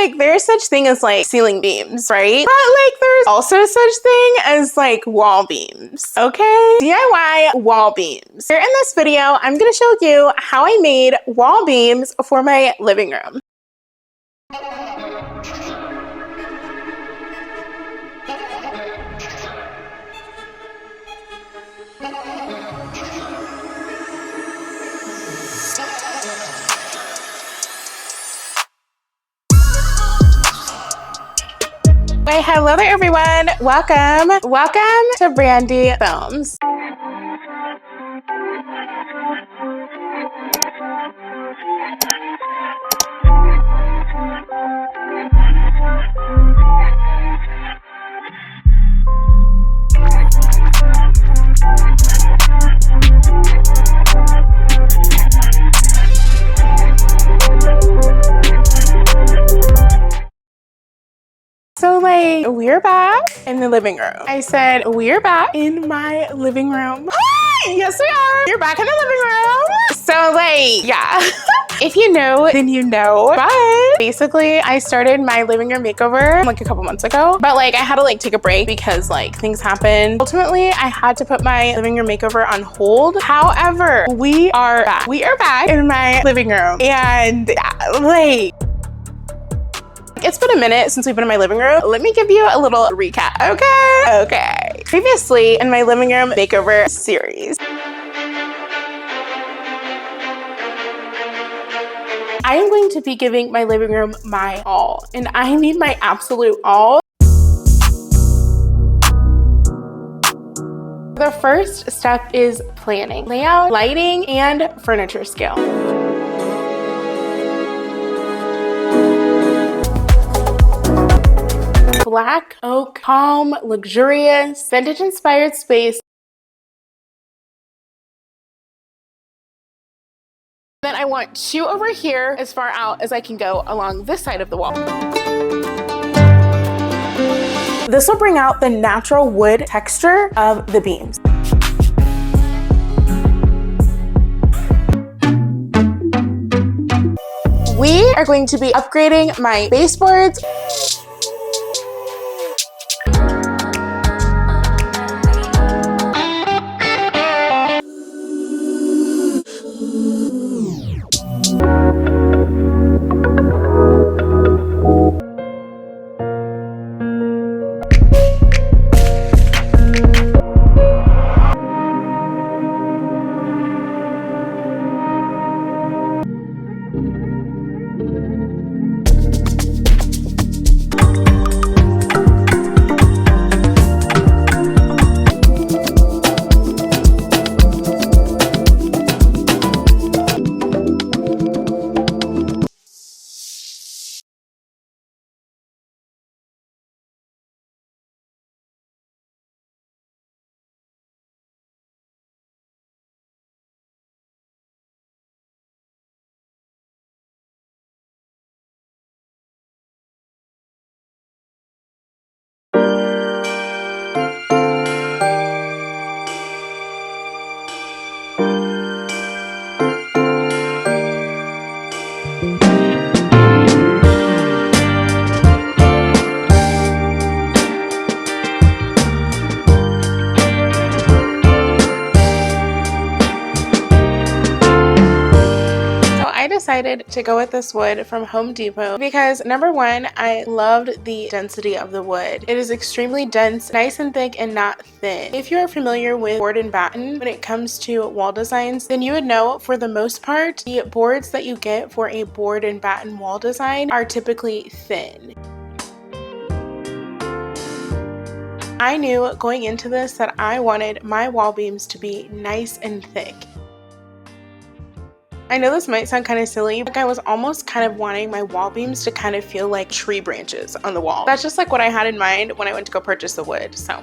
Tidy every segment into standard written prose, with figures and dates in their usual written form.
like there's such thing as like ceiling beams, right? But like there's also such thing as like wall beams, okay? DIY wall beams. Here in this video, I'm gonna show you how I made wall beams for my living room. Hey, hello there everyone. Welcome to Brandi Films. So like, we're back in the living room. I said, we're back in my living room. Yes, we are. You're back in the living room. So like, yeah. If you know, then you know. But basically, I started my living room makeover like a couple months ago. But like, I had to like take a break because like things happened. Ultimately, I had to put my living room makeover on hold. However, we are back. We are back in my living room. And like, it's been a minute since we've been in my living room. Let me give you a little recap, okay? Okay. Previously in my living room makeover series, I am going to be giving my living room my all, and I mean my absolute all. The first step is planning, layout, lighting, and furniture scale. Black oak, calm, luxurious, vintage-inspired space. Then I want two over here as far out as I can go along this side of the wall. This will bring out the natural wood texture of the beams. We are going to be upgrading my baseboards. Decided to go with this wood from Home Depot because number one, I loved the density of the wood. It is extremely dense, nice and thick, and not thin. If you're familiar with board and batten when it comes to wall designs, then you would know for the most part, the boards that you get for a board and batten wall design are typically thin. I knew going into this that I wanted my wall beams to be nice and thick. I know this might sound kind of silly, but I was almost kind of wanting my wall beams to kind of feel like tree branches on the wall. That's just like what I had in mind when I went to go purchase the wood, so.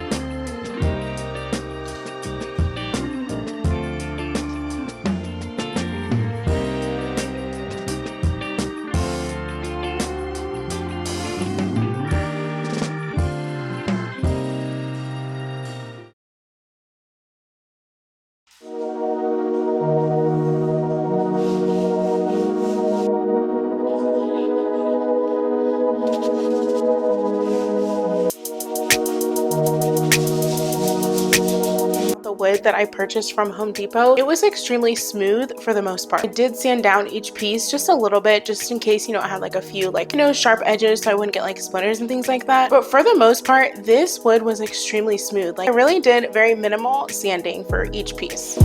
wood that I purchased from Home Depot, it was extremely smooth for the most part. I did sand down each piece just a little bit, just in case, you know, it had like a few like, you know, sharp edges so I wouldn't get like splinters and things like that. But for the most part, this wood was extremely smooth. Like I really did very minimal sanding for each piece.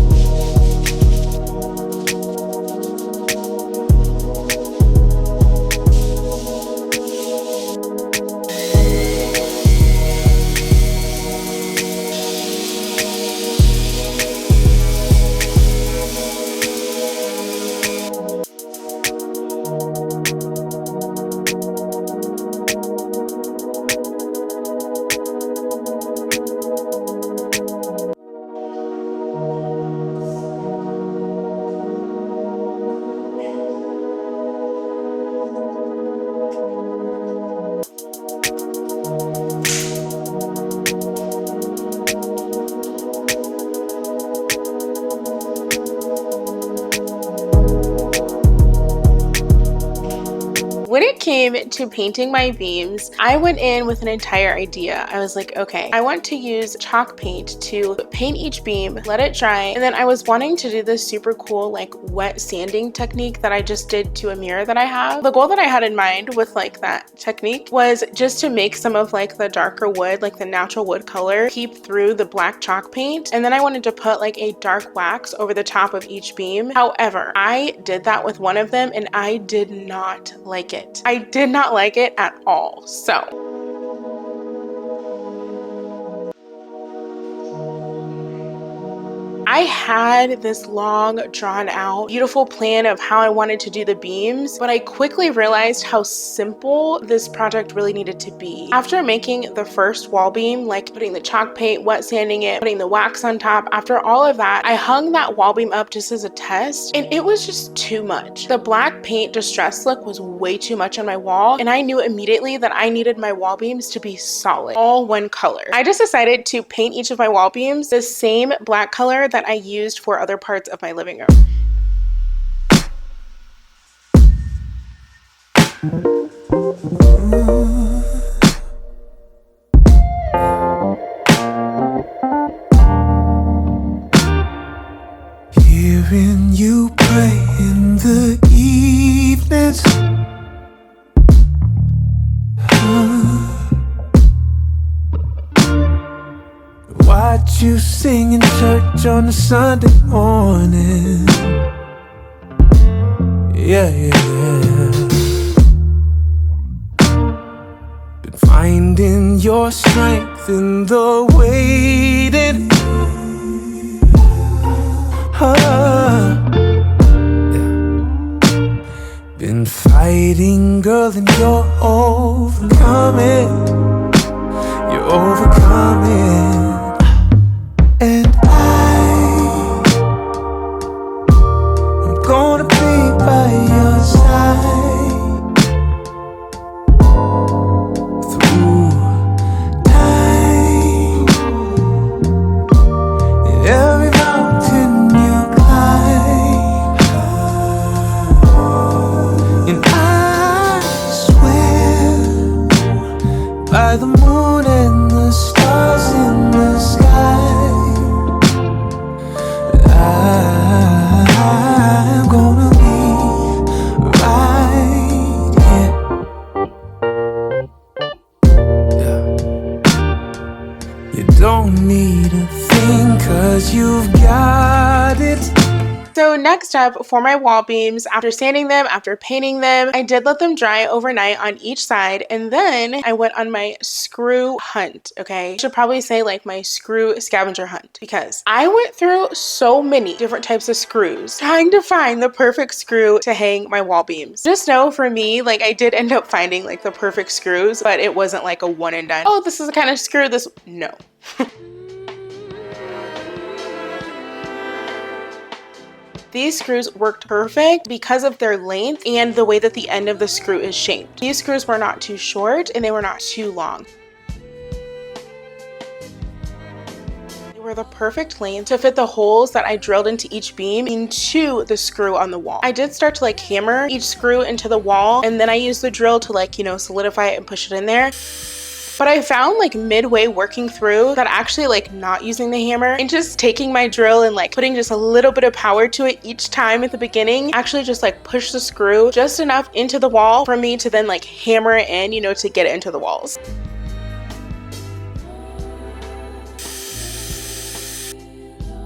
When it came to painting my beams, I went in with an entire idea. I was like, okay, I want to use chalk paint to paint each beam, let it dry, and then I was wanting to do this super cool like wet sanding technique that I just did to a mirror that I have. The goal that I had in mind with like that technique was just to make some of like the darker wood, like the natural wood color, peep through the black chalk paint, and then I wanted to put like a dark wax over the top of each beam. However, I did that with one of them and I did not like it. I did not like it at all. So I had this long, drawn out, beautiful plan of how I wanted to do the beams, but I quickly realized how simple this project really needed to be. After making the first wall beam, like putting the chalk paint, wet sanding it, putting the wax on top, after all of that, I hung that wall beam up just as a test, and it was just too much. The black paint distress look was way too much on my wall, and I knew immediately that I needed my wall beams to be solid, all one color. I just decided to paint each of my wall beams the same black color that I used for other parts of my living room. Hearing you pray in the evenings, watch you sing in church on a Sunday morning. Yeah, yeah, yeah. Been finding your strength in the waiting. Yeah. Been fighting, girl, and you're overcoming. You're overcoming. And I'm gonna be by your side through time. And every mountain you climb, and I swear by the moon and the stars in the sky, I'm gonna be right here. Yeah. You don't need a thing, 'cause you've got it. So next up, for my wall beams, after sanding them, after painting them, I did let them dry overnight on each side, and then I went on my screw hunt, okay? I should probably say like my screw scavenger hunt, because I went through so many different types of screws trying to find the perfect screw to hang my wall beams. Just know for me, like I did end up finding like the perfect screws, but it wasn't like a one and done. Oh, this is the kind of screw this, no. These screws worked perfect because of their length and the way that the end of the screw is shaped. These screws were not too short and they were not too long. They were the perfect length to fit the holes that I drilled into each beam into the screw on the wall. I did start to like hammer each screw into the wall, and then I used the drill to like, you know, solidify it and push it in there. off. But I found like midway working through that actually like not using the hammer and just taking my drill and like putting just a little bit of power to it each time at the beginning actually just like push the screw just enough into the wall for me to then like hammer it in, you know, to get it into the walls.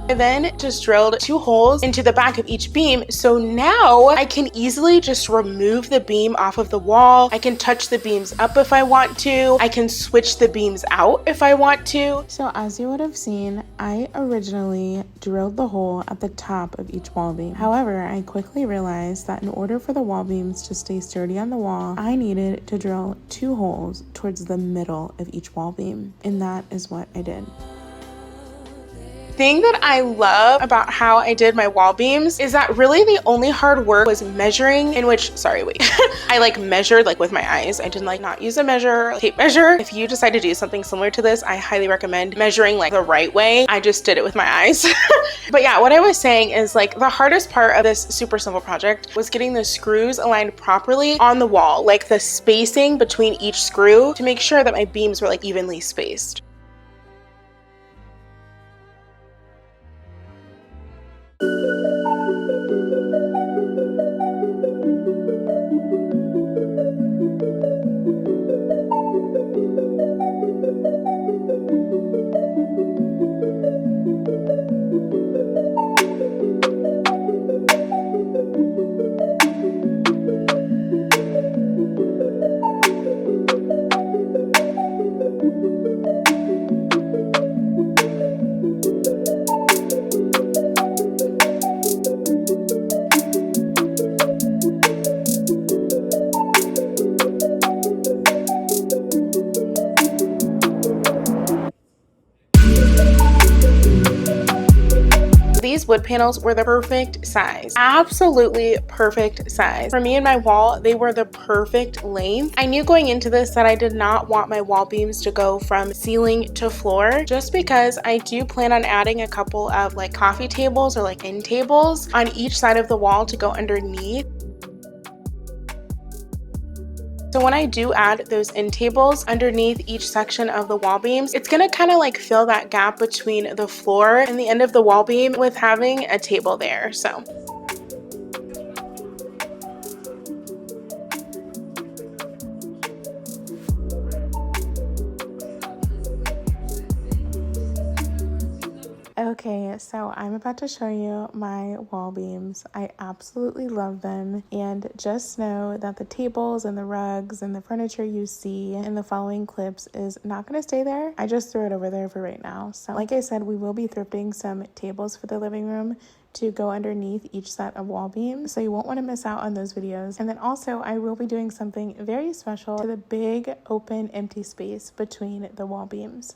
I then just drilled 2 holes into the back of each beam. So now I can easily just remove the beam off of the wall. I can touch the beams up if I want to. I can switch the beams out if I want to. So as you would have seen, I originally drilled the hole at the top of each wall beam. However, I quickly realized that in order for the wall beams to stay sturdy on the wall, I needed to drill 2 holes towards the middle of each wall beam. And that is what I did. Thing that I love about how I did my wall beams is that really the only hard work was measuring, in which, sorry, wait, I like measured like with my eyes. I didn't like not use a measure, tape measure. If you decide to do something similar to this, I highly recommend measuring like the right way. I just did it with my eyes. But yeah, what I was saying is like the hardest part of this super simple project was getting the screws aligned properly on the wall, like the spacing between each screw to make sure that my beams were like evenly spaced. These wood panels were the perfect size, absolutely perfect size. For me and my wall, they were the perfect length. I knew going into this that I did not want my wall beams to go from ceiling to floor, just because I do plan on adding a couple of like coffee tables or like end tables on each side of the wall to go underneath. So when I do add those end tables underneath each section of the wall beams, it's gonna kind of like fill that gap between the floor and the end of the wall beam with having a table there. So okay, so I'm about to show you my wall beams. I absolutely love them, and just know that the tables and the rugs and the furniture you see in the following clips is not going to stay there. I just threw it over there for right now. So like I said, we will be thrifting some tables for the living room to go underneath each set of wall beams, so you won't want to miss out on those videos. And then also I will be doing something very special to the big open empty space between the wall beams.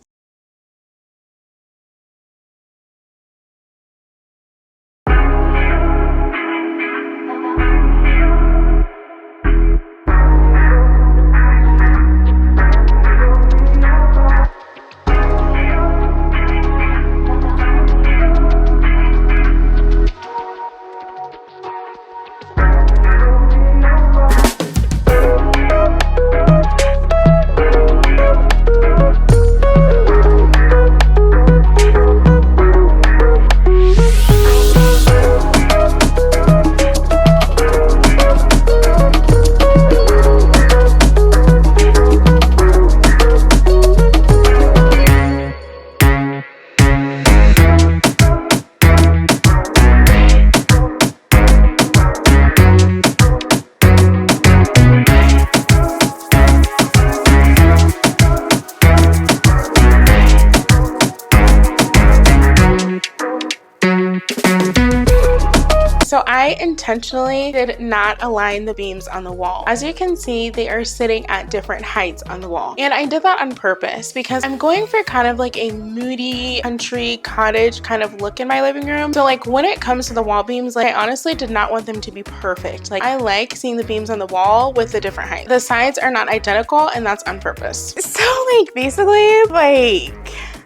So I intentionally did not align the beams on the wall. As you can see, they are sitting at different heights on the wall. And I did that on purpose because I'm going for kind of like a moody country cottage kind of look in my living room. So like when it comes to the wall beams, like I honestly did not want them to be perfect. Like I like seeing the beams on the wall with the different heights. The sides are not identical, and that's on purpose. So like basically like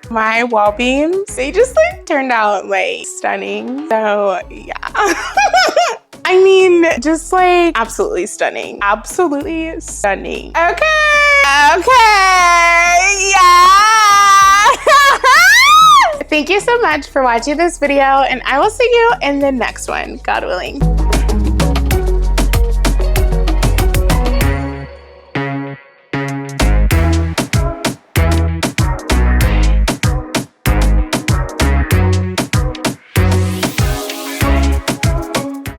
my wall beams, they just like turned out like stunning. So yeah. I mean, just like absolutely stunning. Absolutely stunning. Okay. Okay, yeah. Thank you so much for watching this video, and I will see you in the next one, God willing.